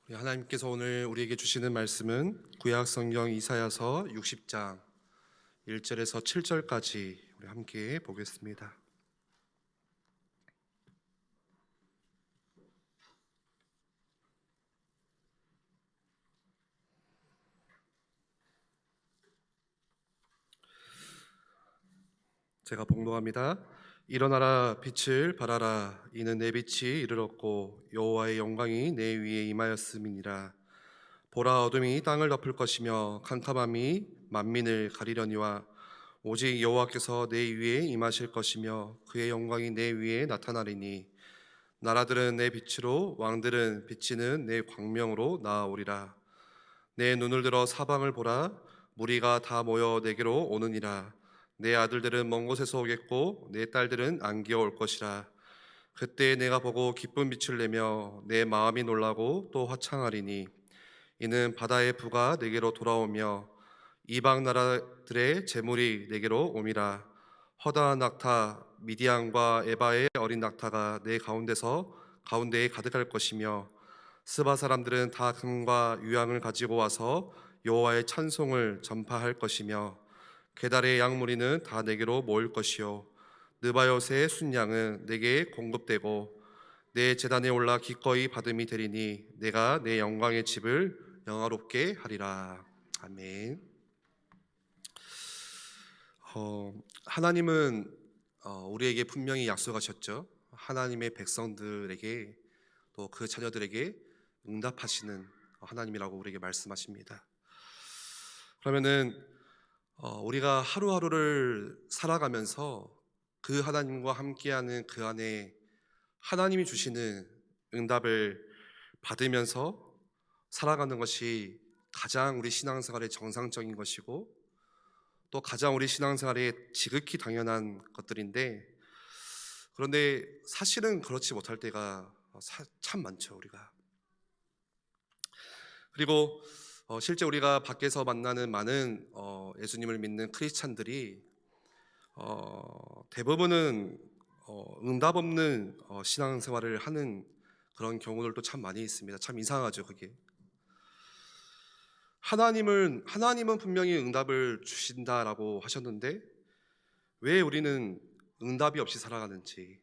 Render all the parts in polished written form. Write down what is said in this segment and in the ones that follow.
우리 하나님께서 오늘 우리에게 주시는 말씀은 구약 성경 이사야서 60장 1절에서 7절까지 우리 함께 보겠습니다. 제가 봉독합니다. 일어나라, 빛을 발하라. 이는 내 빛이 이르렀고 여호와의 영광이 내 위에 임하였음이니라. 보라, 어둠이 땅을 덮을 것이며 캄캄함이 만민을 가리려니와 오직 여호와께서 내 위에 임하실 것이며 그의 영광이 내 위에 나타나리니 나라들은 내 빛으로, 왕들은 비치는 내 광명으로 나아오리라. 내 눈을 들어 사방을 보라. 무리가 다 모여 내게로 오느니라. 내 아들들은 먼 곳에서 오겠고 내 딸들은 안기어 올 것이라. 그때 내가 보고 기쁜 빛을 내며 내 마음이 놀라고 또 화창하리니 이는 바다의 부가 내게로 돌아오며 이방 나라들의 재물이 내게로 옴이라. 허다한 낙타 미디안과 에바의 어린 낙타가 내 가운데에 가득할 것이며 스바 사람들은 다 금과 유향을 가지고 와서 여호와의 찬송을 전파할 것이며 게달의 양무리는 다 내게로 모일 것이요 느바요스의 순양은 내게 공급되고 내 제단에 올라 기꺼이 받음이 되리니 내가 내 영광의 집을 영화롭게 하리라. 아멘. 하나님은 우리에게 분명히 약속하셨죠. 하나님의 백성들에게 또 그 자녀들에게 응답하시는 하나님이라고 우리에게 말씀하십니다. 그러면은 우리가 하루하루를 살아가면서 그 하나님과 함께하는 그 안에 하나님이 주시는 응답을 받으면서 살아가는 것이 가장 우리 신앙생활의 정상적인 것이고 또 가장 우리 신앙생활에 지극히 당연한 것들인데, 그런데 사실은 그렇지 못할 때가 참 많죠, 우리가. 그리고 실제 우리가 밖에서 만나는 많은 예수님을 믿는 크리스찬들이 대부분은 응답 없는 신앙생활을 하는 그런 경우들도 참 많이 있습니다. 참 이상하죠, 그게. 하나님은 분명히 응답을 주신다라고 하셨는데 왜 우리는 응답이 없이 살아가는지,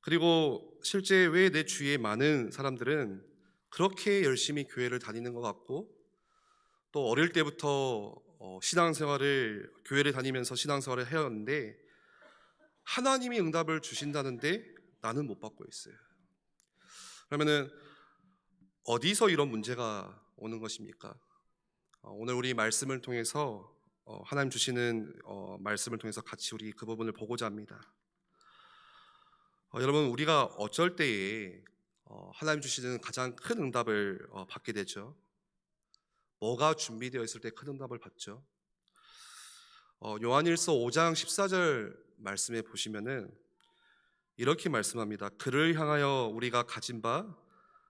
그리고 실제 왜 내 주위에 많은 사람들은 그렇게 열심히 교회를 다니는 것 같고 또 어릴 때부터 교회를 다니면서 신앙생활을 해왔는데 하나님이 응답을 주신다는데 나는 못 받고 있어요. 그러면은 어디서 이런 문제가 오는 것입니까? 오늘 우리 말씀을 통해서 하나님 주시는 말씀을 통해서 같이 우리 그 부분을 보고자 합니다. 여러분, 우리가 어쩔 때에 하나님 주시는 가장 큰 응답을 받게 되죠. 뭐가 준비되어 있을 때 큰 응답을 받죠. 요한일서 5장 14절 말씀에 보시면은 이렇게 말씀합니다. 그를 향하여 우리가 가진 바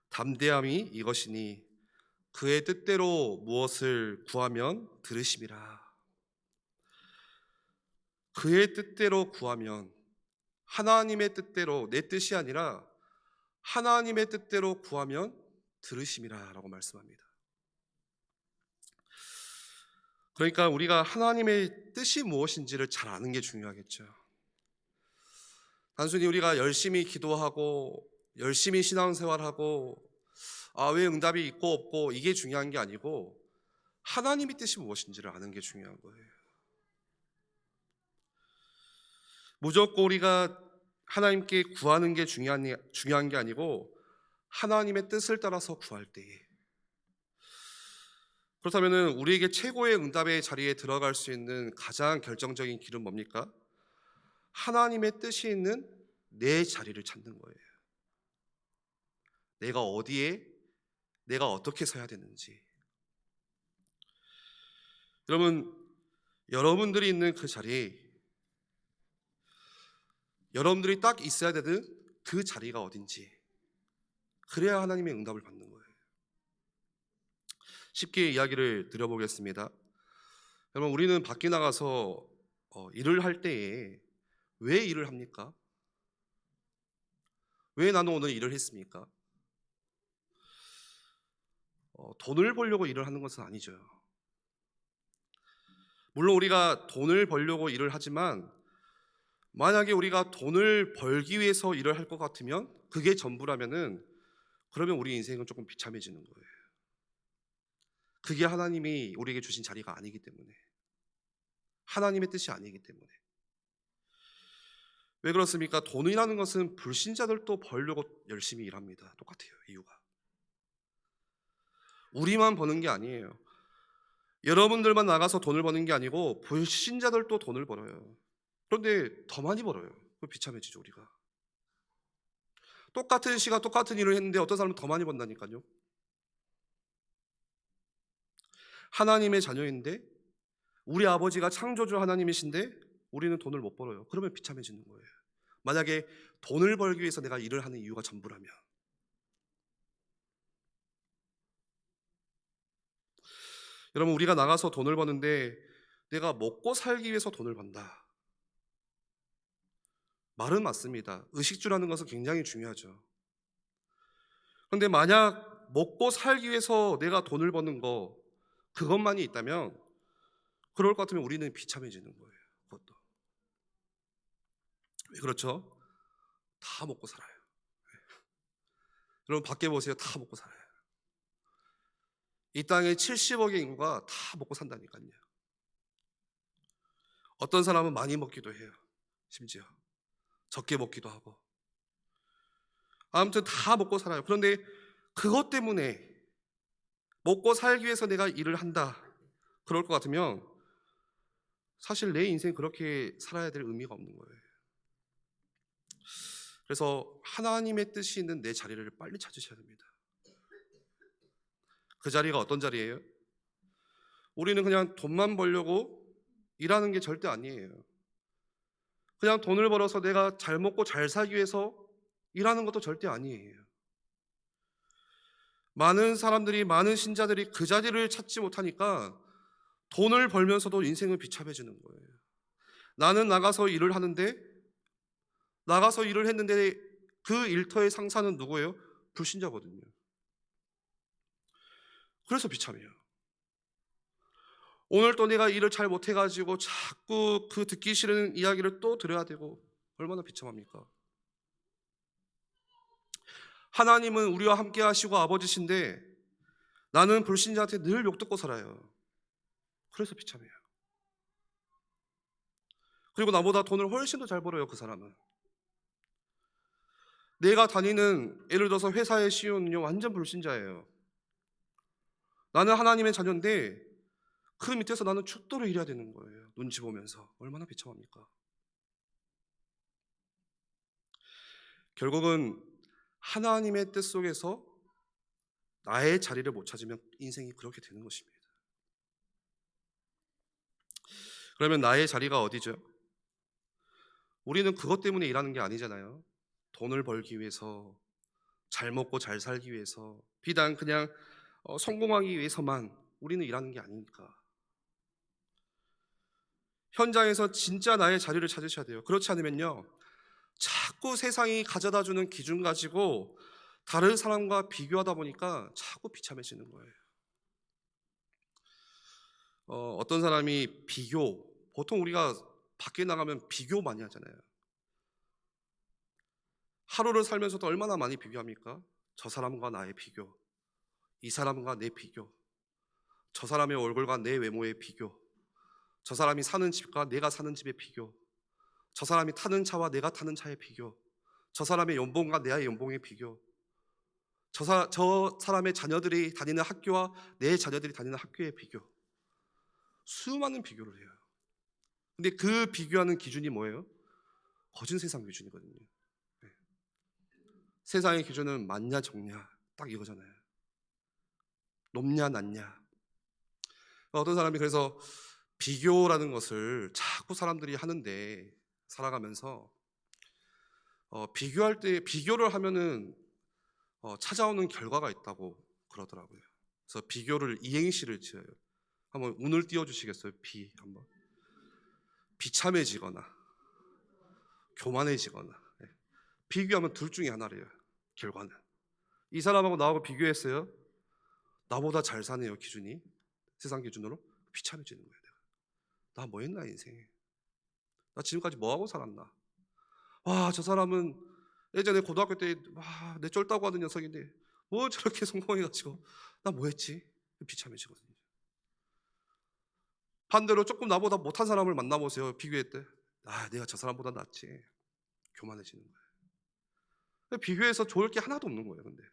담대함이 이것이니 그의 뜻대로 무엇을 구하면 들으심이라. 그의 뜻대로 구하면, 하나님의 뜻대로, 내 뜻이 아니라 하나님의 뜻대로 구하면 들으심이라 라고 말씀합니다. 그러니까 우리가 하나님의 뜻이 무엇인지를 잘 아는 게 중요하겠죠. 단순히 우리가 열심히 기도하고 열심히 신앙생활하고 왜 응답이 있고 없고 이게 중요한 게 아니고 하나님의 뜻이 무엇인지를 아는 게 중요한 거예요. 무조건 우리가 하나님께 구하는 게 중요한 게 아니고 하나님의 뜻을 따라서 구할 때에, 그렇다면 우리에게 최고의 응답의 자리에 들어갈 수 있는 가장 결정적인 길은 뭡니까? 하나님의 뜻이 있는 내 자리를 찾는 거예요. 내가 어디에, 내가 어떻게 서야 되는지. 여러분들이 있는 그 자리에, 여러분들이 딱 있어야 되는 그 자리가 어딘지, 그래야 하나님의 응답을 받는 거예요. 쉽게 이야기를 드려보겠습니다. 여러분, 우리는 밖에 나가서 일을 할 때에 왜 일을 합니까? 왜 나는 오늘 일을 했습니까? 돈을 벌려고 일을 하는 것은 아니죠. 물론 우리가 돈을 벌려고 일을 하지만 만약에 우리가 돈을 벌기 위해서 일을 할 것 같으면 그게 전부라면은 그러면 우리 인생은 조금 비참해지는 거예요. 그게 하나님이 우리에게 주신 자리가 아니기 때문에, 하나님의 뜻이 아니기 때문에. 왜 그렇습니까? 돈이라는 것은 불신자들도 벌려고 열심히 일합니다. 똑같아요, 이유가. 우리만 버는 게 아니에요. 여러분들만 나가서 돈을 버는 게 아니고 불신자들도 돈을 벌어요. 그런데 더 많이 벌어요. 그럼 비참해지죠, 우리가. 똑같은 시간 똑같은 일을 했는데 어떤 사람은 더 많이 번다니까요. 하나님의 자녀인데, 우리 아버지가 창조주 하나님이신데 우리는 돈을 못 벌어요. 그러면 비참해지는 거예요. 만약에 돈을 벌기 위해서 내가 일을 하는 이유가 전부라면. 여러분, 우리가 나가서 돈을 버는데 내가 먹고 살기 위해서 돈을 번다. 말은 맞습니다. 의식주라는 것은 굉장히 중요하죠. 그런데 만약 먹고 살기 위해서 내가 돈을 버는 거, 그것만이 있다면 그럴 것 같으면 우리는 비참해지는 거예요. 그것도. 왜 그렇죠? 다 먹고 살아요. 여러분, 밖에 보세요. 다 먹고 살아요. 이 땅에 70억의 인구가 다 먹고 산다니까요. 어떤 사람은 많이 먹기도 해요. 심지어 적게 먹기도 하고. 아무튼 다 먹고 살아요. 그런데 그것 때문에 먹고 살기 위해서 내가 일을 한다, 그럴 것 같으면 사실 내 인생 그렇게 살아야 될 의미가 없는 거예요. 그래서 하나님의 뜻이 있는 내 자리를 빨리 찾으셔야 됩니다. 그 자리가 어떤 자리예요? 우리는 그냥 돈만 벌려고 일하는 게 절대 아니에요. 그냥 돈을 벌어서 내가 잘 먹고 잘 살기 위해서 일하는 것도 절대 아니에요. 많은 사람들이, 많은 신자들이 그 자리를 찾지 못하니까 돈을 벌면서도 인생은 비참해지는 거예요. 나는 나가서 일을 하는데, 나가서 일을 했는데 그 일터의 상사는 누구예요? 불신자거든요. 그래서 비참해요. 오늘 또 내가 일을 잘 못해가지고 자꾸 그 듣기 싫은 이야기를 또 들어야 되고, 얼마나 비참합니까? 하나님은 우리와 함께 하시고 아버지신데 나는 불신자한테 늘 욕 듣고 살아요. 그래서 비참해요. 그리고 나보다 돈을 훨씬 더 잘 벌어요, 그 사람은. 내가 다니는, 예를 들어서 회사의 CEO는요 완전 불신자예요. 나는 하나님의 자녀인데 그 밑에서 나는 축도로 일해야 되는 거예요. 눈치 보면서. 얼마나 비참합니까? 결국은 하나님의 뜻 속에서 나의 자리를 못 찾으면 인생이 그렇게 되는 것입니다. 그러면 나의 자리가 어디죠? 우리는 그것 때문에 일하는 게 아니잖아요. 돈을 벌기 위해서, 잘 먹고 잘 살기 위해서, 비단 그냥 성공하기 위해서만 우리는 일하는 게 아니니까. 현장에서 진짜 나의 자리를 찾으셔야 돼요. 그렇지 않으면요 자꾸 세상이 가져다주는 기준 가지고 다른 사람과 비교하다 보니까 자꾸 비참해지는 거예요. 어떤 사람이 비교, 보통 우리가 밖에 나가면 비교 많이 하잖아요. 하루를 살면서도 얼마나 많이 비교합니까? 저 사람과 나의 비교, 이 사람과 내 비교, 저 사람의 얼굴과 내 외모의 비교, 저 사람이 사는 집과 내가 사는 집의 비교, 저 사람이 타는 차와 내가 타는 차의 비교, 저 사람의 연봉과 내 연봉의 비교, 저 사람의 자녀들이 다니는 학교와 내 자녀들이 다니는 학교의 비교. 수많은 비교를 해요. 근데 그 비교하는 기준이 뭐예요? 거진 세상 기준이거든요. 네. 세상의 기준은 많냐 적냐 딱 이거잖아요. 높냐 낮냐. 어떤 사람이 그래서 비교라는 것을 자꾸 사람들이 하는데, 살아가면서 비교할 때, 비교를 하면은 찾아오는 결과가 있다고 그러더라고요. 그래서 비교를 이행시를 지어요. 한번 운을 띄워주시겠어요? 한번. 비참해지거나 교만해지거나. 예. 비교하면 둘 중에 하나래요. 결과는 이 사람하고 나하고 비교했어요. 나보다 잘 사네요, 기준이. 세상 기준으로 비참해지는 거예요. 나 뭐 했나 인생에. 나 지금까지 뭐 하고 살았나. 와, 저 사람은 예전에 고등학교 때 내 쫄다고 하는 녀석인데 뭐 저렇게 성공해가지고 나 뭐 했지? 비참해지거든요. 반대로 조금 나보다 못한 사람을 만나보세요. 비교할 때. 내가 저 사람보다 낫지. 교만해지는 거예요. 비교해서 좋을 게 하나도 없는 거예요. 근데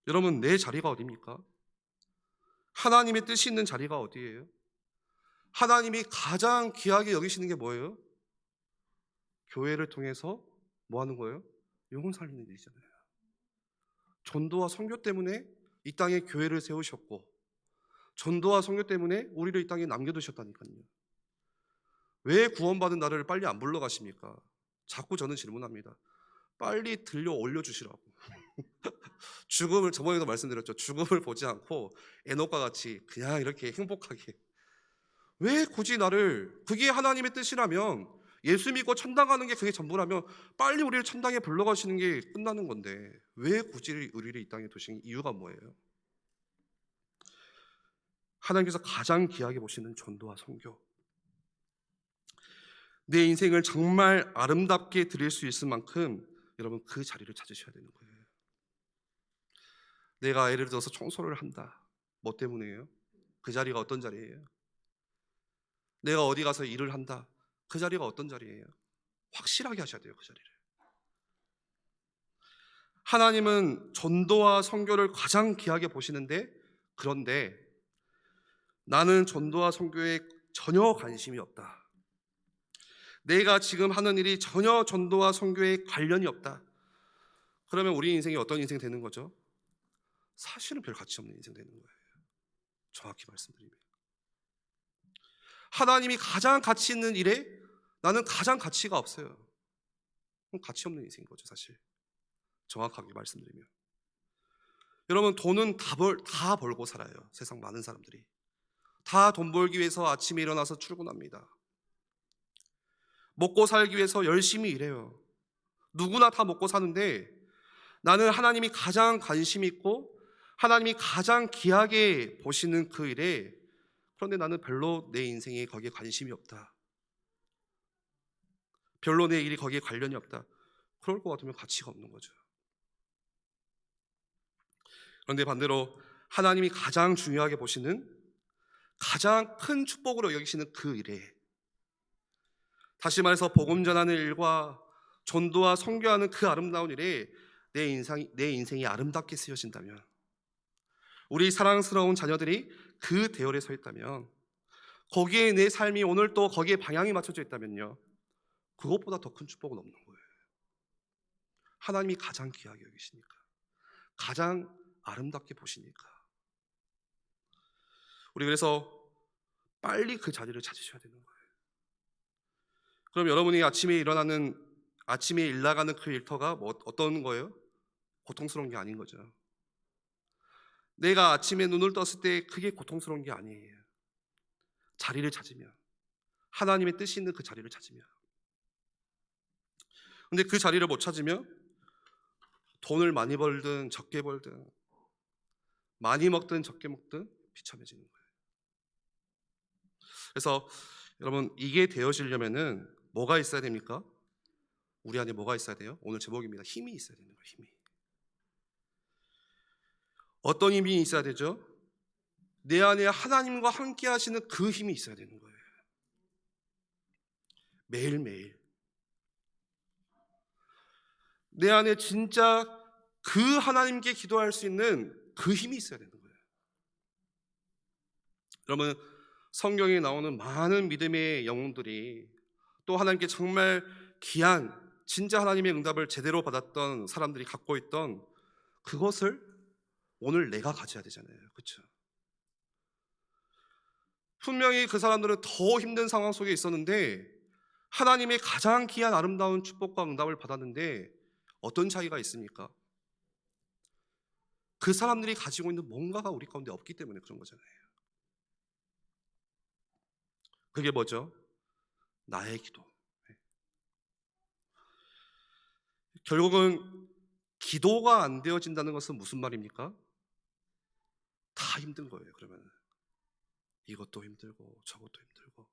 여러분, 내 자리가 어디입니까? 하나님의 뜻이 있는 자리가 어디예요? 하나님이 가장 귀하게 여기시는 게 뭐예요? 교회를 통해서 뭐 하는 거예요? 영혼 살리는 일이잖아요. 전도와 선교 때문에 이 땅에 교회를 세우셨고, 전도와 선교 때문에 우리를 이 땅에 남겨두셨다니까요. 왜 구원받은 나를 빨리 안 불러가십니까? 자꾸 저는 질문합니다. 빨리 들려 올려주시라고. 죽음을, 저번에도 말씀드렸죠. 죽음을 보지 않고 에녹과 같이 그냥 이렇게 행복하게. 왜 굳이 나를, 그게 하나님의 뜻이라면, 예수 믿고 천당 가는 게 그게 전부라면 빨리 우리를 천당에 불러가시는 게 끝나는 건데 왜 굳이 우리를 이 땅에 두신 이유가 뭐예요? 하나님께서 가장 귀하게 보시는 전도와 선교, 내 인생을 정말 아름답게 드릴 수 있을 만큼 여러분 그 자리를 찾으셔야 되는 거예요. 내가 예를 들어서 청소를 한다. 뭐 때문이에요? 그 자리가 어떤 자리예요? 내가 어디 가서 일을 한다. 그 자리가 어떤 자리예요? 확실하게 하셔야 돼요, 그 자리를. 하나님은 전도와 선교를 가장 귀하게 보시는데, 그런데 나는 전도와 선교에 전혀 관심이 없다. 내가 지금 하는 일이 전혀 전도와 선교에 관련이 없다. 그러면 우리 인생이 어떤 인생 되는 거죠? 사실은 별 가치 없는 인생 되는 거예요. 정확히 말씀드리면 하나님이 가장 가치 있는 일에 나는 가장 가치가 없어요. 그럼 가치 없는 인생인 거죠, 사실. 정확하게 말씀드리면. 여러분, 돈은 다 벌고 살아요. 세상 많은 사람들이 다 돈 벌기 위해서 아침에 일어나서 출근합니다. 먹고 살기 위해서 열심히 일해요. 누구나 다 먹고 사는데 나는 하나님이 가장 관심 있고 하나님이 가장 귀하게 보시는 그 일에, 그런데 나는 별로 내 인생에 거기에 관심이 없다. 별로 내 일이 거기에 관련이 없다. 그럴 것 같으면 가치가 없는 거죠. 그런데 반대로 하나님이 가장 중요하게 보시는, 가장 큰 축복으로 여기시는 그 일에, 다시 말해서 복음 전하는 일과 전도와 선교하는 그 아름다운 일에 내 인생이 아름답게 쓰여진다면, 우리 사랑스러운 자녀들이 그 대열에 서 있다면, 거기에 내 삶이 오늘 또 거기에 방향이 맞춰져 있다면요, 그것보다 더 큰 축복은 없는 거예요. 하나님이 가장 귀하게 여기시니까, 가장 아름답게 보시니까. 우리 그래서 빨리 그 자리를 찾으셔야 되는 거예요. 그럼 여러분이 아침에 일 나가는 그 일터가 어떤 거예요? 고통스러운 게 아닌 거죠. 내가 아침에 눈을 떴을 때 그게 고통스러운 게 아니에요. 자리를 찾으면, 하나님의 뜻이 있는 그 자리를 찾으면. 근데 그 자리를 못 찾으면 돈을 많이 벌든 적게 벌든, 많이 먹든 적게 먹든 비참해지는 거예요. 그래서 여러분, 이게 되어지려면은 뭐가 있어야 됩니까? 우리 안에 뭐가 있어야 돼요? 오늘 제목입니다. 힘이 있어야 되는 거예요. 힘이. 어떤 힘이 있어야 되죠? 내 안에 하나님과 함께 하시는 그 힘이 있어야 되는 거예요. 매일매일 내 안에 진짜 그 하나님께 기도할 수 있는 그 힘이 있어야 되는 거예요. 여러분, 성경에 나오는 많은 믿음의 영웅들이, 또 하나님께 정말 귀한 진짜 하나님의 응답을 제대로 받았던 사람들이 갖고 있던 그것을 오늘 내가 가져야 되잖아요. 그렇죠? 분명히 그 사람들은 더 힘든 상황 속에 있었는데 하나님의 가장 귀한 아름다운 축복과 응답을 받았는데 어떤 차이가 있습니까? 그 사람들이 가지고 있는 뭔가가 우리 가운데 없기 때문에 그런 거잖아요. 그게 뭐죠? 나의 기도. 결국은 기도가 안 되어진다는 것은 무슨 말입니까? 다 힘든 거예요. 그러면 이것도 힘들고 저것도 힘들고.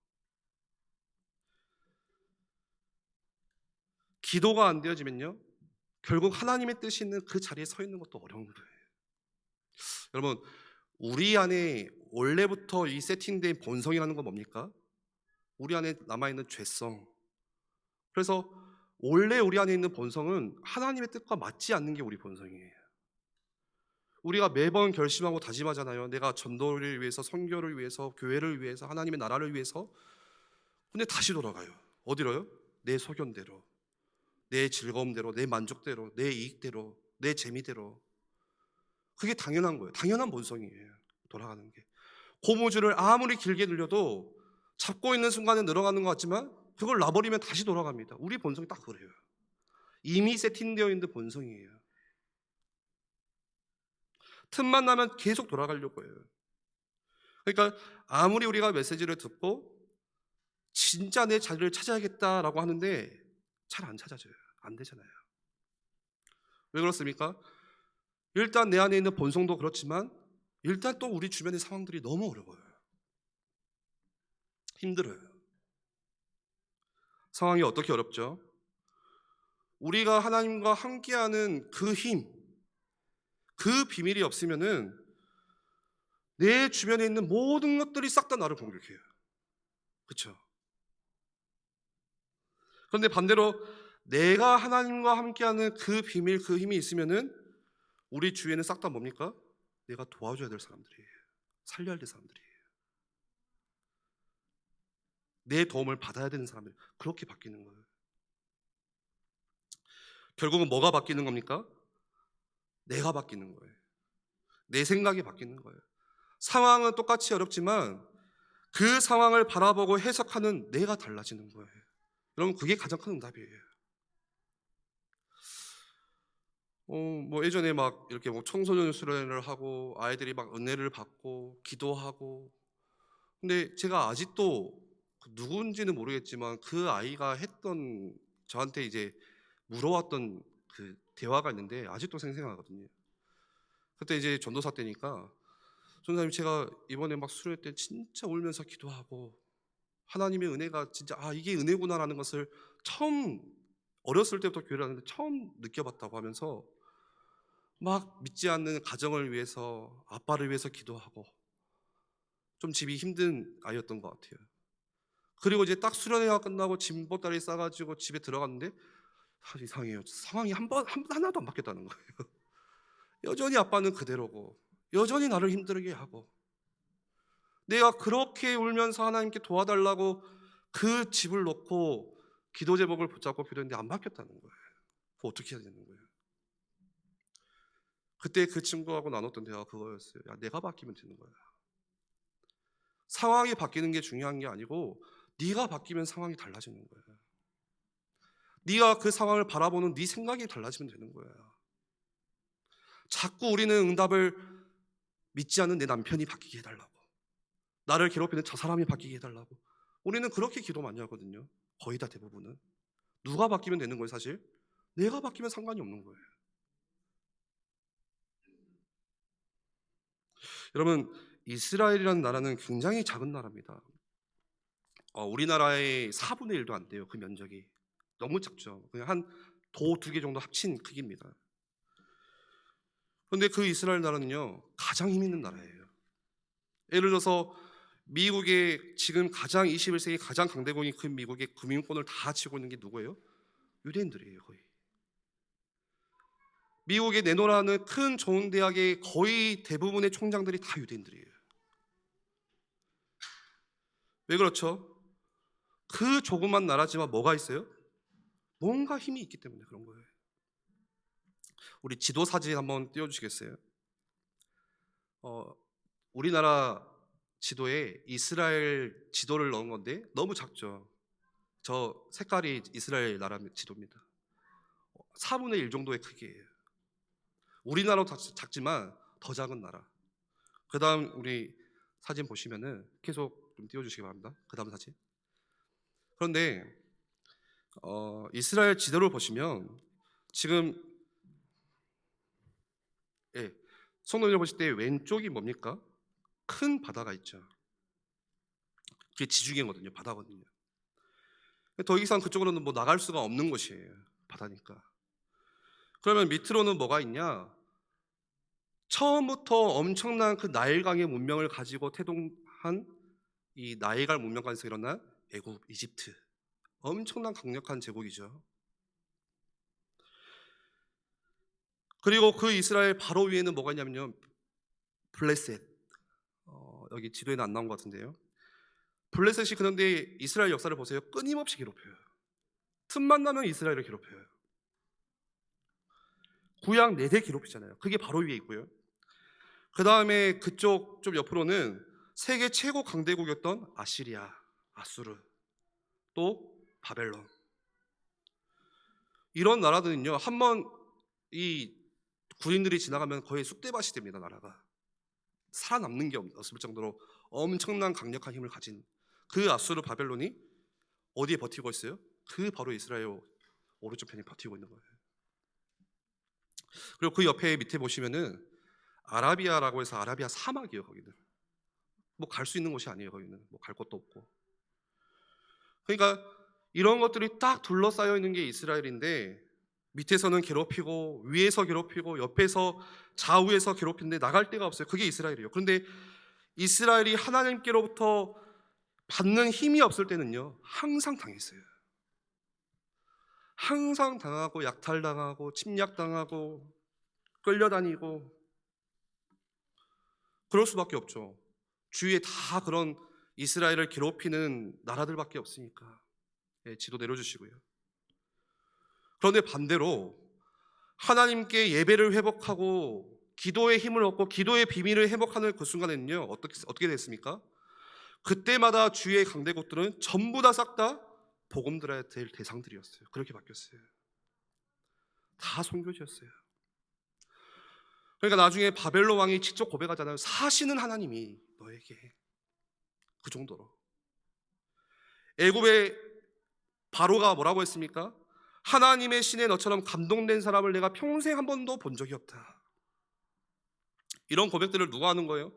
기도가 안 되어지면요, 결국 하나님의 뜻이 있는 그 자리에 서 있는 것도 어려운 거예요. 여러분, 우리 안에 원래부터 이 세팅된 본성이라는 건 뭡니까? 우리 안에 남아있는 죄성. 그래서 원래 우리 안에 있는 본성은 하나님의 뜻과 맞지 않는 게 우리 본성이에요. 우리가 매번 결심하고 다짐하잖아요. 내가 전도를 위해서, 선교를 위해서, 교회를 위해서, 하나님의 나라를 위해서. 근데 다시 돌아가요. 어디로요? 내 소견대로, 내 즐거움대로, 내 만족대로, 내 이익대로, 내 재미대로. 그게 당연한 거예요. 당연한 본성이에요. 돌아가는 게. 고무줄을 아무리 길게 늘려도 잡고 있는 순간에 늘어가는 것 같지만 그걸 놔버리면 다시 돌아갑니다. 우리 본성이 딱 그래요. 이미 세팅되어 있는 본성이에요. 틈만 나면 계속 돌아가려고 해요. 그러니까 아무리 우리가 메시지를 듣고 진짜 내 자리를 찾아야겠다라고 하는데 잘 안 찾아져요. 안 되잖아요. 왜 그렇습니까? 일단 내 안에 있는 본성도 그렇지만 일단 또 우리 주변의 상황들이 너무 어려워요. 힘들어요. 상황이 어떻게 어렵죠? 우리가 하나님과 함께하는 그 힘, 그 비밀이 없으면은 내 주변에 있는 모든 것들이 싹 다 나를 공격해요. 그렇죠? 그런데 반대로 내가 하나님과 함께하는 그 비밀, 그 힘이 있으면은 우리 주위에는 싹 다 뭡니까? 내가 도와줘야 될 사람들이에요. 살려야 될 사람들이에요. 내 도움을 받아야 되는 사람들. 그렇게 바뀌는 거예요. 결국은 뭐가 바뀌는 겁니까? 내가 바뀌는 거예요. 내 생각이 바뀌는 거예요. 상황은 똑같이 어렵지만 그 상황을 바라보고 해석하는 내가 달라지는 거예요. 여러분, 그게 가장 큰 응답이에요. 뭐 예전에 막 이렇게 뭐 청소년 수련회를 하고 아이들이 막 은혜를 받고 기도하고, 근데 제가 아직도 누군지는 모르겠지만 그 아이가 했던, 저한테 이제 물어왔던 그 대화가 있는데 아직도 생생하거든요. 그때 이제 전도사 때니까, 전도사님, 제가 이번에 막 수련회 때 진짜 울면서 기도하고 하나님의 은혜가 진짜 이게 은혜구나라는 것을 처음, 어렸을 때부터 교회를 하는데 처음 느껴봤다고 하면서 막 믿지 않는 가정을 위해서, 아빠를 위해서 기도하고, 좀 집이 힘든 아이였던 것 같아요. 그리고 이제 딱 수련회가 끝나고 짐 보따리 싸가지고 집에 들어갔는데 이상해요. 상황이 하나도 안 바뀌었다는 거예요. 여전히 아빠는 그대로고 여전히 나를 힘들게 하고, 내가 그렇게 울면서 하나님께 도와달라고 그 집을 놓고 기도 제목을 붙잡고 기도했는데 안 바뀌었다는 거예요. 그거 어떻게 해야 되는 거예요? 그때 그 친구하고 나눴던 대화가 그거였어요. 야, 내가 바뀌면 되는 거야. 상황이 바뀌는 게 중요한 게 아니고 네가 바뀌면 상황이 달라지는 거야. 네가 그 상황을 바라보는 네 생각이 달라지면 되는 거야. 자꾸 우리는 응답을 믿지 않는 내 남편이 바뀌게 해달라고, 나를 괴롭히는 저 사람이 바뀌게 해달라고, 우리는 그렇게 기도 많이 하거든요. 거의 다 대부분은. 누가 바뀌면 되는 거예요 사실? 내가 바뀌면 상관이 없는 거예요. 여러분, 이스라엘이라는 나라는 굉장히 작은 나라입니다. 우리나라의 4분의 1도 안 돼요. 그 면적이 너무 작죠. 그냥 한 도 2개 정도 합친 크기입니다. 그런데 그 이스라엘 나라는요, 가장 힘 있는 나라예요. 예를 들어서 미국의 지금 가장 21세기 가장 강대국인 그 미국의 금융권을 다 쥐고 있는 게 누구예요? 유대인들이에요. 거의. 미국에 내노라는 큰 좋은 대학의 거의 대부분의 총장들이 다 유대인들이에요. 왜 그렇죠? 그 조그만 나라지만 뭐가 있어요? 뭔가 힘이 있기 때문에 그런 거예요. 우리 지도 사진 한번 띄워주시겠어요? 우리나라 지도에 이스라엘 지도를 넣은 건데 너무 작죠. 저 색깔이 이스라엘 나라 지도입니다. 4분의 1 정도의 크기예요. 우리나라도 작지만 더 작은 나라. 그 다음 우리 사진 보시면은 계속 좀 띄워주시기 바랍니다. 그 다음 사진. 그런데 이스라엘 지도를 보시면 지금, 예, 손 올려보실 때 왼쪽이 뭡니까? 큰 바다가 있죠. 그게 지중해거든요. 바다거든요. 더 이상 그쪽으로는 뭐 나갈 수가 없는 곳이에요. 바다니까. 그러면 밑으로는 뭐가 있냐? 처음부터 엄청난 그 나일강의 문명을 가지고 태동한 이 나일강 문명관에서 일어난 애굽, 이집트, 엄청난 강력한 제국이죠. 그리고 그 이스라엘 바로 위에는 뭐가 있냐면요, 블레셋. 여기 지도에는 안 나온 것 같은데요. 블레셋이, 그런데 이스라엘 역사를 보세요. 끊임없이 괴롭혀요. 틈만 나면 이스라엘을 괴롭혀요. 구약 4대 괴롭히잖아요. 그게 바로 위에 있고요. 그 다음에 그쪽 좀 옆으로는 세계 최고 강대국이었던 아시리아, 아수르, 또 바벨론. 이런 나라들은요, 한번 이 군인들이 지나가면 거의 쑥대밭이 됩니다. 나라가 살아남는 게 없을 정도로 엄청난 강력한 힘을 가진 그 아수르, 바벨론이 어디에 버티고 있어요? 그 바로 이스라엘 오른쪽 편이 버티고 있는 거예요. 그리고 그 옆에 밑에 보시면은 아라비아라고 해서, 아라비아 사막이에요. 거기는 뭐 갈 수 있는 곳이 아니에요. 거기는 뭐 갈 곳도 없고. 그러니까 이런 것들이 딱 둘러싸여 있는 게 이스라엘인데, 밑에서는 괴롭히고 위에서 괴롭히고 옆에서 좌우에서 괴롭히는데 나갈 데가 없어요. 그게 이스라엘이에요. 그런데 이스라엘이 하나님께로부터 받는 힘이 없을 때는요, 항상 당했어요. 항상 당하고 약탈당하고 침략당하고 끌려다니고 그럴 수밖에 없죠. 주위에 다 그런 이스라엘을 괴롭히는 나라들밖에 없으니까. 지도 내려주시고요. 그런데 반대로 하나님께 예배를 회복하고 기도의 힘을 얻고 기도의 비밀을 회복하는 그 순간에는요, 어떻게 됐습니까? 그때마다 주위의 강대국들은 전부 다 싹 다 복음 들어야 될 대상들이었어요. 그렇게 바뀌었어요. 다 선교지였어요. 그러니까 나중에 바벨론 왕이 직접 고백하잖아요. 사시는 하나님이 너에게, 그 정도로. 애굽의 바로가 뭐라고 했습니까? 하나님의 신에 너처럼 감동된 사람을 내가 평생 한 번도 본 적이 없다. 이런 고백들을 누가 하는 거예요?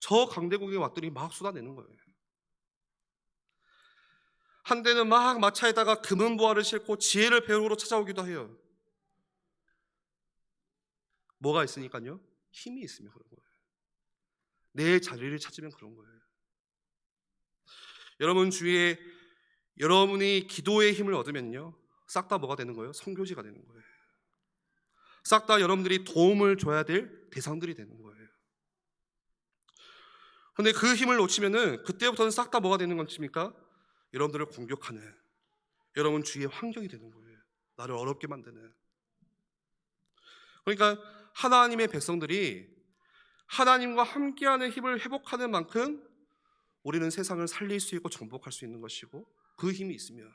저 강대국의 왕들이 막 쏟아내는 거예요. 한때는 막 마차에다가 금은보화를 싣고 지혜를 배우러 찾아오기도 해요. 뭐가 있으니까요? 힘이 있으면 그런 거예요. 내 자리를 찾으면 그런 거예요. 여러분 주위에 여러분이 기도의 힘을 얻으면요, 싹 다 뭐가 되는 거예요? 선교지가 되는 거예요. 싹 다 여러분들이 도움을 줘야 될 대상들이 되는 거예요. 그런데 그 힘을 놓치면은 그때부터는 싹 다 뭐가 되는 것입니까? 여러분들을 공격하는, 여러분 주위의 환경이 되는 거예요. 나를 어렵게 만드는. 그러니까 하나님의 백성들이 하나님과 함께하는 힘을 회복하는 만큼 우리는 세상을 살릴 수 있고 정복할 수 있는 것이고, 그 힘이 있으면,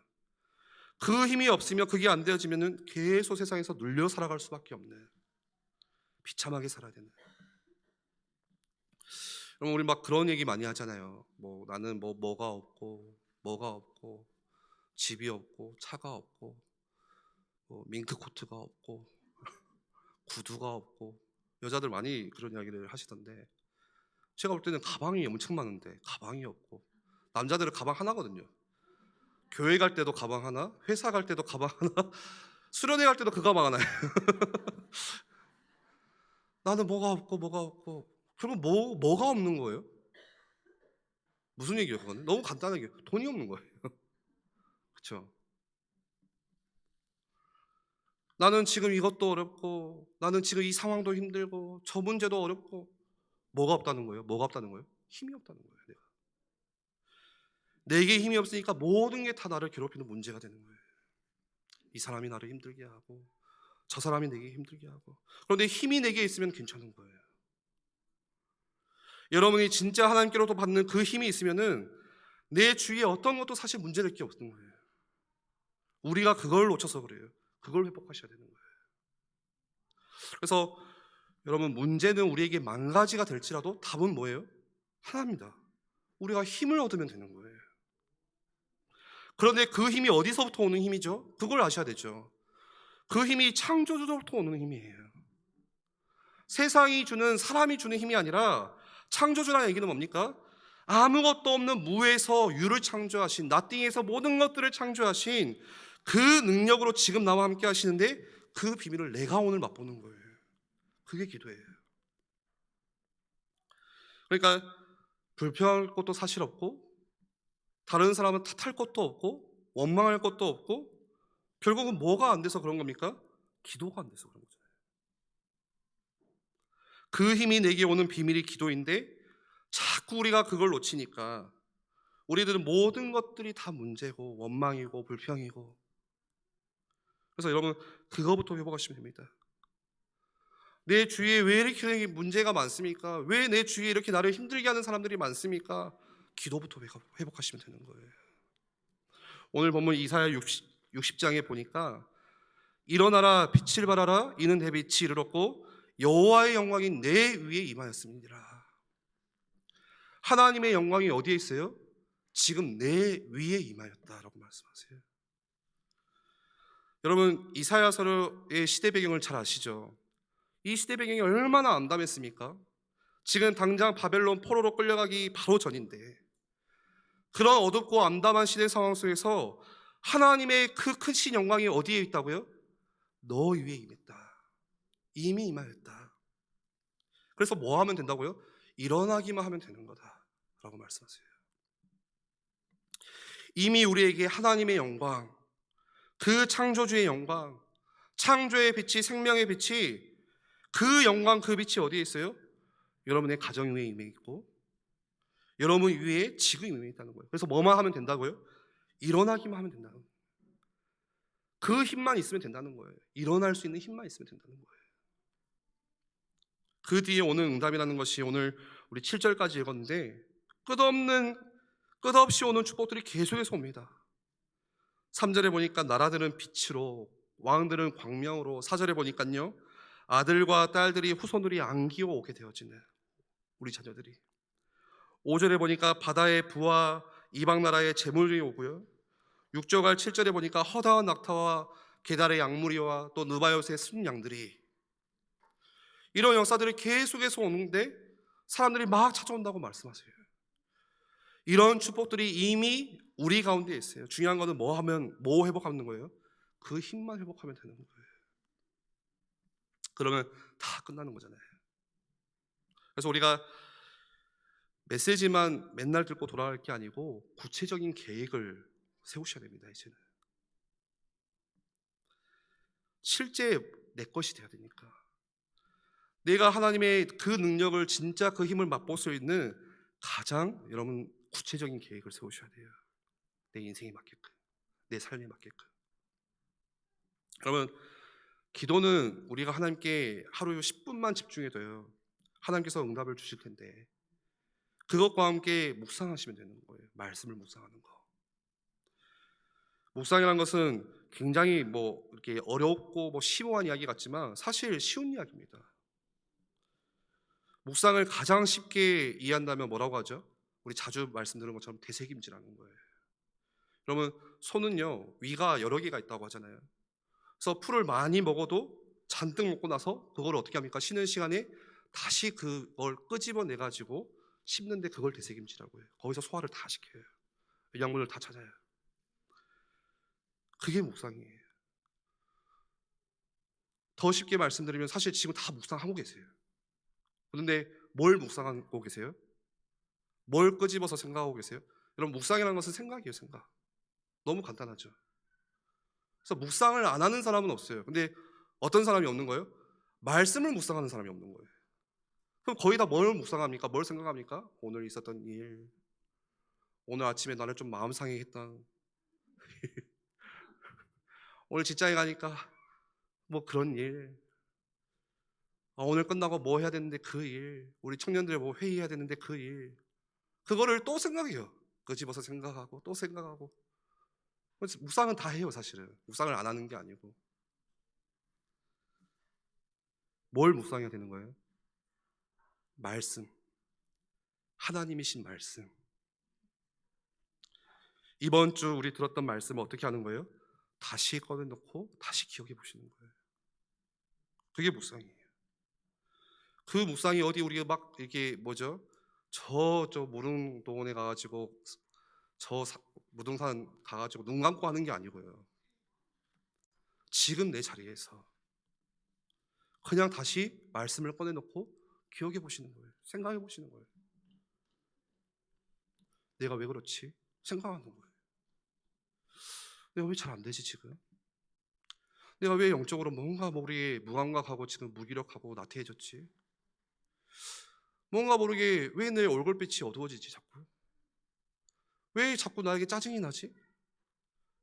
그 힘이 없으면, 그게 안 되어지면은 계속 세상에서 눌려 살아갈 수밖에 없는, 비참하게 살아야 되는. 그럼 우리 막 그런 얘기 많이 하잖아요. 뭐 나는 뭐가 없고 집이 없고 차가 없고 뭐 밍크 코트가 없고 구두가 없고, 여자들 많이 그런 이야기를 하시던데, 제가 볼 때는 가방이 엄청 많은데 가방이 없고, 남자들은 가방 하나거든요. 교회 갈 때도 가방 하나, 회사 갈 때도 가방 하나, 수련회 갈 때도 그 가방 하나예요. 나는 뭐가 없고. 그러면 뭐가 없는 거예요? 무슨 얘기예요 그거는? 너무 간단하게 돈이 없는 거예요. 그렇죠? 나는 지금 이것도 어렵고, 나는 지금 이 상황도 힘들고, 저 문제도 어렵고. 뭐가 없다는 거예요? 뭐가 없다는 거예요? 힘이 없다는 거예요. 내게 힘이 없으니까 모든 게 다 나를 괴롭히는 문제가 되는 거예요. 이 사람이 나를 힘들게 하고, 저 사람이 내게 힘들게 하고. 그런데 힘이 내게 있으면 괜찮은 거예요. 여러분이 진짜 하나님께로부터 받는 그 힘이 있으면은 내 주위에 어떤 것도 사실 문제될 게 없는 거예요. 우리가 그걸 놓쳐서 그래요. 그걸 회복하셔야 되는 거예요. 그래서 여러분, 문제는 우리에게 만 가지가 될지라도 답은 뭐예요? 하나입니다. 우리가 힘을 얻으면 되는 거예요. 그런데 그 힘이 어디서부터 오는 힘이죠? 그걸 아셔야 되죠. 그 힘이 창조주로부터 오는 힘이에요. 세상이 주는, 사람이 주는 힘이 아니라 창조주라는 얘기는 뭡니까? 아무것도 없는 무에서 유를 창조하신, 나띵에서 모든 것들을 창조하신 그 능력으로 지금 나와 함께 하시는데 그 비밀을 내가 오늘 맛보는 거예요. 그게 기도예요. 그러니까 불평할 것도 사실 없고, 다른 사람은 탓할 것도 없고, 원망할 것도 없고, 결국은 뭐가 안 돼서 그런 겁니까? 기도가 안 돼서 그런 거잖아요. 그 힘이 내게 오는 비밀이 기도인데 자꾸 우리가 그걸 놓치니까 우리들은 모든 것들이 다 문제고 원망이고 불평이고. 그래서 여러분, 그거부터 회복하시면 됩니다. 내 주위에 왜 이렇게 문제가 많습니까? 왜 내 주위에 이렇게 나를 힘들게 하는 사람들이 많습니까? 기도부터 회복하시면 되는 거예요. 오늘 본문 이사야 60장에 보니까 일어나라 빛을 발하라 이는 내 빛이 이르렀고 여호와의 영광이 내 위에 임하였습니다. 하나님의 영광이 어디에 있어요? 지금 내 위에 임하였다라고 말씀하세요. 여러분, 이사야서의 시대 배경을 잘 아시죠? 이 시대 배경이 얼마나 암담했습니까? 지금 당장 바벨론 포로로 끌려가기 바로 전인데, 그런 어둡고 암담한 시대 상황 속에서 하나님의 그 크신 영광이 어디에 있다고요? 너 위에 임했다. 이미 임하였다. 그래서 뭐 하면 된다고요? 일어나기만 하면 되는 거다 라고 말씀하세요. 이미 우리에게 하나님의 영광, 그 창조주의 영광, 창조의 빛이, 생명의 빛이, 그 영광, 그 빛이 어디에 있어요? 여러분의 가정 위에 임해 있고 여러분 위에 지금 임해 있다는 거예요. 그래서 뭐만 하면 된다고요? 일어나기만 하면 된다는 거예요. 그 힘만 있으면 된다는 거예요. 일어날 수 있는 힘만 있으면 된다는 거예요. 그 뒤에 오는 응답이라는 것이 오늘 우리 7절까지 읽었는데 끝없이 오는 축복들이 계속해서 옵니다. 3절에 보니까 나라들은 빛으로, 왕들은 광명으로, 4절에 보니까요 아들과 딸들이 후손들이 안기어 오게 되어지는 우리 자녀들이, 5절에 보니까 바다의 부와 이방 나라의 재물이 오고요, 6절과 7절에 보니까 허다한 낙타와 게달의 양무리와 또 느바요스의 순양들이, 이런 역사들이 계속해서 오는데 사람들이 막 찾아온다고 말씀하세요. 이런 축복들이 이미 우리 가운데 있어요. 중요한 거는 뭐 회복하는 거예요? 그 힘만 회복하면 되는 거예요. 그러면 다 끝나는 거잖아요. 그래서 우리가 메시지만 맨날 듣고 돌아갈 게 아니고 구체적인 계획을 세우셔야 됩니다. 이제는 실제 내 것이 돼야 되니까, 내가 하나님의 그 능력을, 진짜 그 힘을 맛볼 수 있는 가장 여러분 구체적인 계획을 세우셔야 돼요. 내 인생에 맞게끔, 내 삶에 맞게끔. 여러분, 기도는 우리가 하나님께 하루 10분만 집중해도요 하나님께서 응답을 주실 텐데, 그것과 함께 묵상하시면 되는 거예요. 말씀을 묵상하는 거. 묵상이라는 것은 굉장히 이렇게 어렵고 심오한 이야기 같지만 사실 쉬운 이야기입니다. 묵상을 가장 쉽게 이해한다면 뭐라고 하죠? 우리 자주 말씀드리는 것처럼 되새김질하는 거예요. 그러면 손은요 위가 여러 개가 있다고 하잖아요. 그래서 풀을 많이 먹어도 잔뜩 먹고 나서 그걸 어떻게 합니까? 쉬는 시간에 다시 그걸 끄집어내 가지고 씹는데 그걸 되새김질하고 해요. 거기서 소화를 다 시켜요. 영양분을 다 찾아요. 그게 묵상이에요. 더 쉽게 말씀드리면 사실 지금 다 묵상하고 계세요. 그런데 뭘 묵상하고 계세요? 뭘 끄집어서 생각하고 계세요? 여러분, 묵상이라는 것은 생각이에요. 생각. 너무 간단하죠. 그래서 묵상을 안 하는 사람은 없어요. 근데 어떤 사람이 없는 거예요? 말씀을 묵상하는 사람이 없는 거예요. 그럼 거의 다 뭘 묵상합니까? 뭘 생각합니까? 오늘 있었던 일, 오늘 아침에 나를 좀 마음 상해했던 오늘 직장에 가니까 그런 일, 오늘 끝나고 뭐 해야 되는데 그 일, 우리 청년들 뭐 회의해야 되는데 그 일, 그거를 또 생각해요. 끄집어서 생각하고 또 생각하고. 묵상은 다 해요. 사실은 묵상을 안 하는 게 아니고. 뭘 묵상해야 되는 거예요? 말씀, 하나님이신 말씀. 이번 주 우리 들었던 말씀을 어떻게 하는 거예요? 다시 꺼내놓고 다시 기억해 보시는 거예요. 그게 묵상이에요. 그 묵상이 어디 우리가 막 이렇게 저 무릉도원에 가가지고 무등산 가가지고 눈 감고 하는 게 아니고요. 지금 내 자리에서 그냥 다시 말씀을 꺼내놓고 기억해 보시는 거예요. 생각해 보시는 거예요. 내가 왜 그렇지? 생각하는 거예요. 내가 왜 잘 안 되지 지금? 내가 왜 영적으로 뭔가 모르게 무감각하고 지금 무기력하고 나태해졌지? 뭔가 모르게 왜 내 얼굴빛이 어두워지지 자꾸? 왜 자꾸 나에게 짜증이 나지?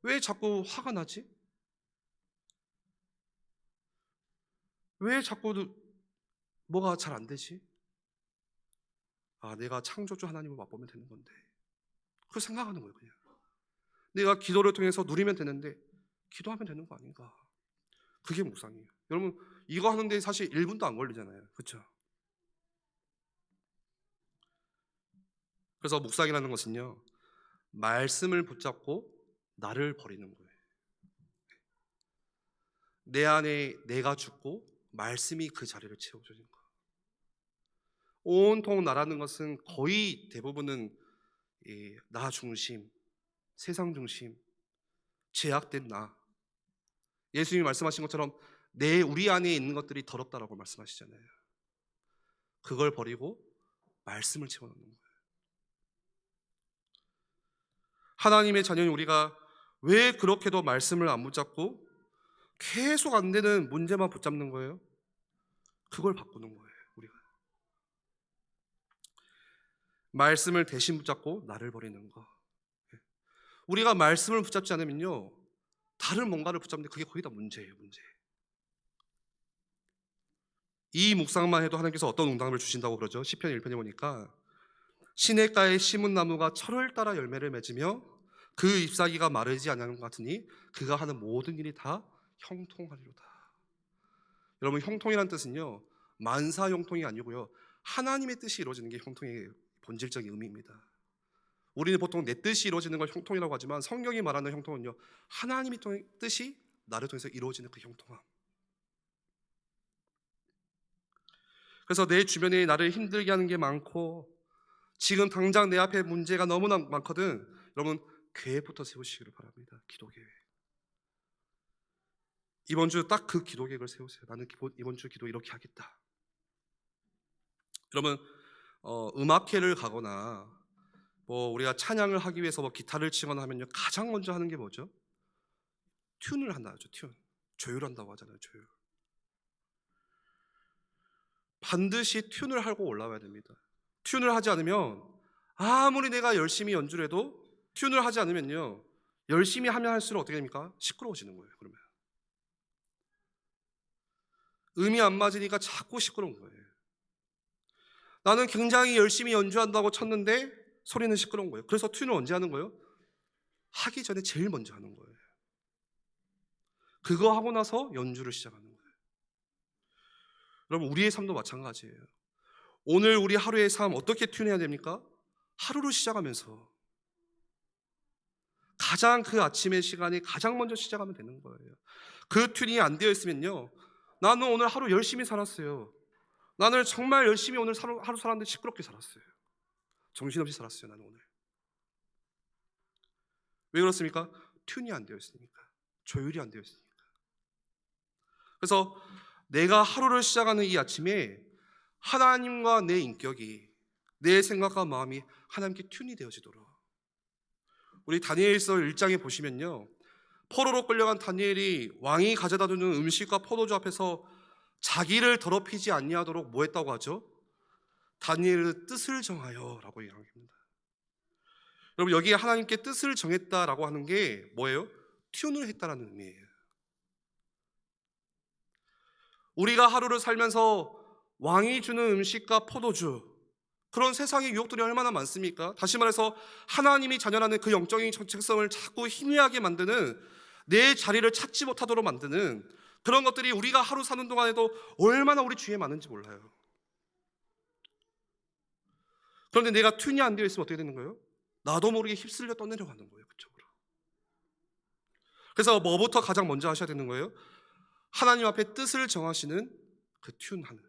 왜 자꾸 화가 나지? 왜 자꾸 뭐가 잘 안 되지? 아, 내가 창조주 하나님을 맛보면 되는 건데. 그걸 생각하는 거예요, 그냥. 내가 기도를 통해서 누리면 되는데 기도하면 되는 거 아닌가? 그게 묵상이에요. 여러분, 이거 하는데 사실 1분도 안 걸리잖아요. 그렇죠? 그래서 묵상이라는 것은요, 말씀을 붙잡고 나를 버리는 거예요. 내 안에 내가 죽고 말씀이 그 자리를 채워주는 거. 온통 나라는 것은 거의 대부분은 나 중심, 세상 중심, 죄악된 나. 예수님이 말씀하신 것처럼 우리 안에 있는 것들이 더럽다라고 말씀하시잖아요. 그걸 버리고 말씀을 채워넣는 거예요. 하나님의 자녀인 우리가 왜 그렇게도 말씀을 안 붙잡고 계속 안 되는 문제만 붙잡는 거예요? 그걸 바꾸는 거예요. 우리가 말씀을 대신 붙잡고 나를 버리는 거. 우리가 말씀을 붙잡지 않으면요, 다른 뭔가를 붙잡는데 그게 거의 다 문제예요. 문제. 이 묵상만 해도 하나님께서 어떤 응답을 주신다고 그러죠? 시편 1편에 보니까 시냇가에 심은 나무가 철을 따라 열매를 맺으며 그 잎사귀가 마르지 않는 것 같으니 그가 하는 모든 일이 다 형통하리로다. 여러분, 형통이란 뜻은요, 만사 형통이 아니고요, 하나님의 뜻이 이루어지는 게 형통의 본질적인 의미입니다. 우리는 보통 내 뜻이 이루어지는 걸 형통이라고 하지만 성경이 말하는 형통은요, 하나님의 뜻이 나를 통해서 이루어지는 그 형통함. 그래서 내 주변에 나를 힘들게 하는 게 많고 지금 당장 내 앞에 문제가 너무나 많거든. 여러분, 계획부터 세우시기를 바랍니다. 기도 계획. 이번 주 딱 그 기도 계획을 세우세요. 나는 이번 주 기도 이렇게 하겠다. 여러분, 음악회를 가거나 우리가 찬양을 하기 위해서 기타를 치거나 하면요, 가장 먼저 하는 게 뭐죠? 튠을 한다 하죠. 튠. 조율한다고 하잖아요. 조율. 반드시 튠을 하고 올라와야 됩니다. 튠을 하지 않으면 아무리 내가 열심히 연주를 해도 튠을 하지 않으면요, 열심히 하면 할수록 어떻게 됩니까? 시끄러워지는 거예요. 그러면 음이 안 맞으니까 자꾸 시끄러운 거예요. 나는 굉장히 열심히 연주한다고 쳤는데 소리는 시끄러운 거예요. 그래서 튠을 언제 하는 거예요? 하기 전에 제일 먼저 하는 거예요. 그거 하고 나서 연주를 시작하는 거예요. 여러분, 우리의 삶도 마찬가지예요. 오늘 우리 하루의 삶 어떻게 튠해야 됩니까? 하루를 시작하면서 가장 그 아침의 시간이 가장 먼저 시작하면 되는 거예요. 그 튠이 안 되어 있으면요, 나는 오늘 하루 열심히 살았어요. 나는 정말 열심히 오늘 하루 살았는데 시끄럽게 살았어요. 정신없이 살았어요. 나는 오늘. 왜 그렇습니까? 튠이 안 되어 있으니까. 조율이 안 되어 있으니까. 그래서 내가 하루를 시작하는 이 아침에 하나님과 내 인격이, 내 생각과 마음이 하나님께 튠이 되어지도록, 우리 다니엘서 1장에 보시면요, 포로로 끌려간 다니엘이 왕이 가져다 주는 음식과 포도주 앞에서 자기를 더럽히지 아니하도록 뭐 했다고 하죠? 다니엘의 뜻을 정하여 라고 얘기합니다. 여러분, 여기에 하나님께 뜻을 정했다라고 하는 게 뭐예요? 튠을 했다라는 의미예요. 우리가 하루를 살면서 왕이 주는 음식과 포도주, 그런 세상의 유혹들이 얼마나 많습니까? 다시 말해서 하나님이 자녀라는 그 영적인 정체성을 자꾸 희미하게 만드는, 내 자리를 찾지 못하도록 만드는 그런 것들이 우리가 하루 사는 동안에도 얼마나 우리 주위에 많은지 몰라요. 그런데 내가 튠이 안 되어 있으면 어떻게 되는 거예요? 나도 모르게 휩쓸려 떠내려가는 거예요. 그쪽으로. 그래서 뭐부터 가장 먼저 하셔야 되는 거예요? 하나님 앞에 뜻을 정하시는 그 튠하는,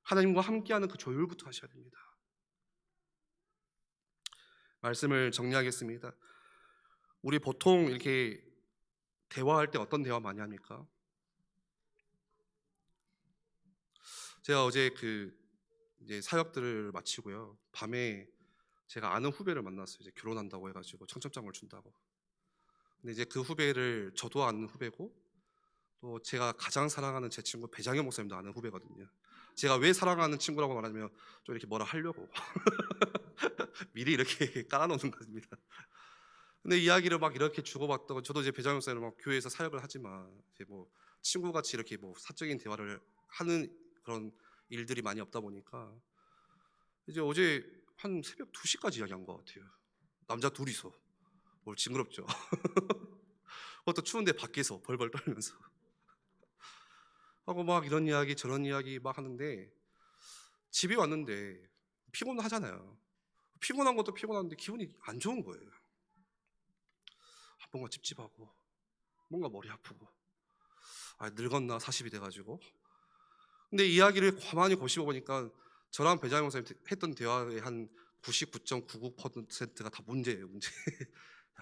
하나님과 함께하는 그 조율부터 하셔야 됩니다. 말씀을 정리하겠습니다. 우리 보통 이렇게 대화할 때 어떤 대화 많이 합니까? 제가 어제 이제 사역들을 마치고요. 밤에 제가 아는 후배를 만났어요. 이제 결혼한다고 해가지고 청첩장을 준다고. 근데 이제 그 후배를 저도 아는 후배고, 또 제가 가장 사랑하는 제 친구 배장현 목사님도 아는 후배거든요. 제가 왜 사랑하는 친구라고 말하면 좀 이렇게 뭐라 하려고 미리 이렇게 깔아놓는 겁니다. 근데 이야기를 막 이렇게 주고받다가, 저도 이제 배장현 목사님 막 교회에서 사역을 하지만 이제 뭐 친구같이 이렇게 뭐 사적인 대화를 하는 그런 일들이 많이 없다 보니까 이제 어제 한 새벽 2시까지 이야기한 것 같아요. 남자 둘이서. 뭘 징그럽죠. 그것도 추운데 밖에서 벌벌 떨면서 하고 막 이런 이야기 저런 이야기 막 하는데, 집에 왔는데 피곤하잖아요. 피곤한 것도 피곤한데 기분이 안 좋은 거예요. 뭔가 찝찝하고 뭔가 머리 아프고, 늙었나 40이 돼가지고. 근데 이야기를 가만히 고심해 보니까 저랑 배장영 목사님 했던 대화의 한 99.99%가 다 문제예요, 문제.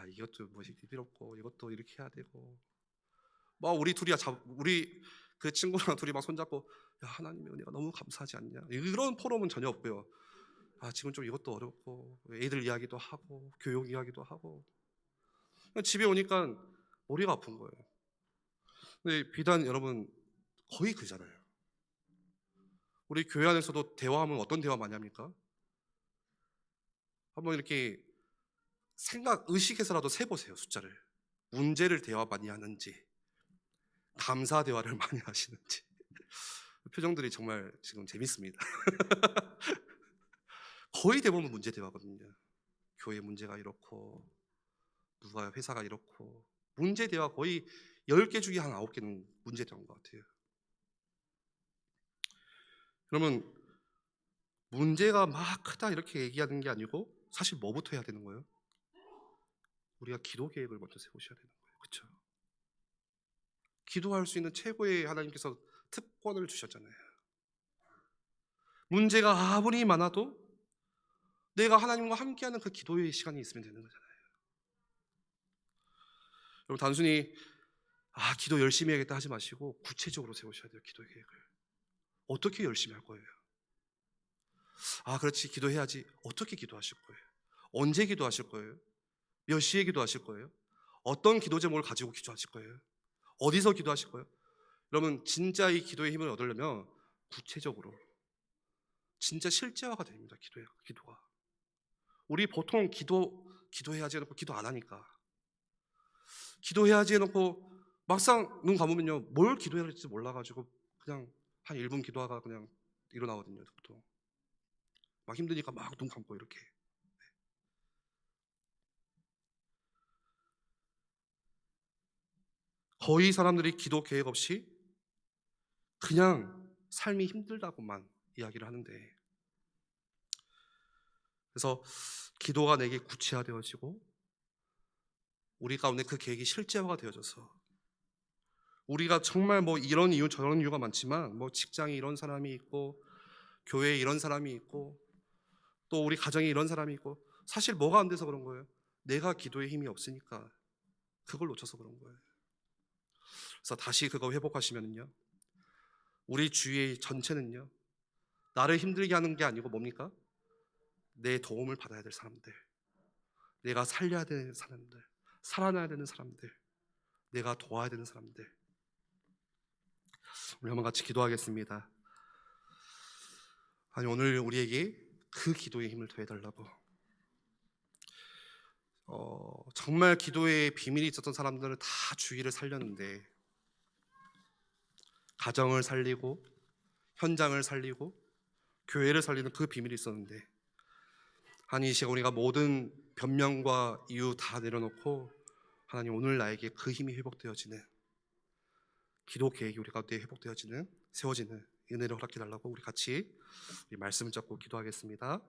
이것도 뭐 일이 없고 이것도 이렇게 해야 되고, 막 우리 그 친구랑 둘이 막 손잡고, 야, 하나님의 은혜가 너무 감사하지 않냐, 이런 포럼은 전혀 없고요. 지금 좀 이것도 어렵고, 애들 이야기도 하고 교육 이야기도 하고, 집에 오니까 머리가 아픈 거예요. 근데 비단 여러분, 거의 그잖아요. 우리 교회 안에서도 대화하면 어떤 대화 많이 합니까? 한번 이렇게 의식해서라도 세보세요, 숫자를. 문제를 대화 많이 하는지, 감사 대화를 많이 하시는지. 표정들이 정말 지금 재밌습니다. 거의 대부분 문제 대화거든요. 교회 문제가 이렇고, 누가 회사가 이렇고, 문제 대화 거의 10개 중에 한 9개는 문제 대화인 것 같아요. 그러면 문제가 막 크다 이렇게 얘기하는 게 아니고, 사실 뭐부터 해야 되는 거예요? 우리가 기도 계획을 먼저 세우셔야 되는 거예요. 그렇죠? 기도할 수 있는 최고의 하나님께서 특권을 주셨잖아요. 문제가 아무리 많아도 내가 하나님과 함께하는 그 기도의 시간이 있으면 되는 거잖아요. 여러분, 단순히 기도 열심히 해야겠다 하지 마시고 구체적으로 세우셔야 돼요. 기도 계획을. 어떻게 열심히 할 거예요? 그렇지, 기도해야지. 어떻게 기도하실 거예요? 언제 기도하실 거예요? 몇 시에 기도하실 거예요? 어떤 기도 제목을 가지고 기도하실 거예요? 어디서 기도하실 거예요? 여러분, 진짜 이 기도의 힘을 얻으려면 구체적으로 진짜 실제화가 됩니다. 기도가. 우리 보통 기도해야지 해놓고 기도 안 하니까, 기도해야지 해놓고 막상 눈 감으면요, 뭘 기도해야 할지 몰라가지고 그냥 한 1분 기도하다가 그냥 일어나거든요. 보통 막 힘드니까 막 눈 감고 이렇게. 거의 사람들이 기도 계획 없이 그냥 삶이 힘들다고만 이야기를 하는데, 그래서 기도가 내게 구체화되어지고 우리 가운데 그 계획이 실제화가 되어져서, 우리가 정말 뭐 이런 이유 저런 이유가 많지만, 뭐 직장에 이런 사람이 있고 교회에 이런 사람이 있고 또 우리 가정에 이런 사람이 있고, 사실 뭐가 안 돼서 그런 거예요? 내가 기도의 힘이 없으니까, 그걸 놓쳐서 그런 거예요. 그래서 다시 그거 회복하시면요, 우리 주위의 전체는요, 나를 힘들게 하는 게 아니고 뭡니까? 내 도움을 받아야 될 사람들, 내가 살려야 되는 사람들, 살아나야 되는 사람들, 내가 도와야 되는 사람들. 우리 한번 같이 기도하겠습니다. 오늘 우리에게 그 기도의 힘을 더해달라고. 정말 기도에 비밀이 있었던 사람들은 다 주위를 살렸는데, 가정을 살리고 현장을 살리고 교회를 살리는 그 비밀이 있었는데, 이 시간 우리가 모든 변명과 이유 다 내려놓고, 하나님, 오늘 나에게 그 힘이 회복되어지는 기도 계획이 우리 가운데 회복되어지는, 세워지는 은혜를 허락해 달라고 우리 같이 우리 말씀을 잡고 기도하겠습니다.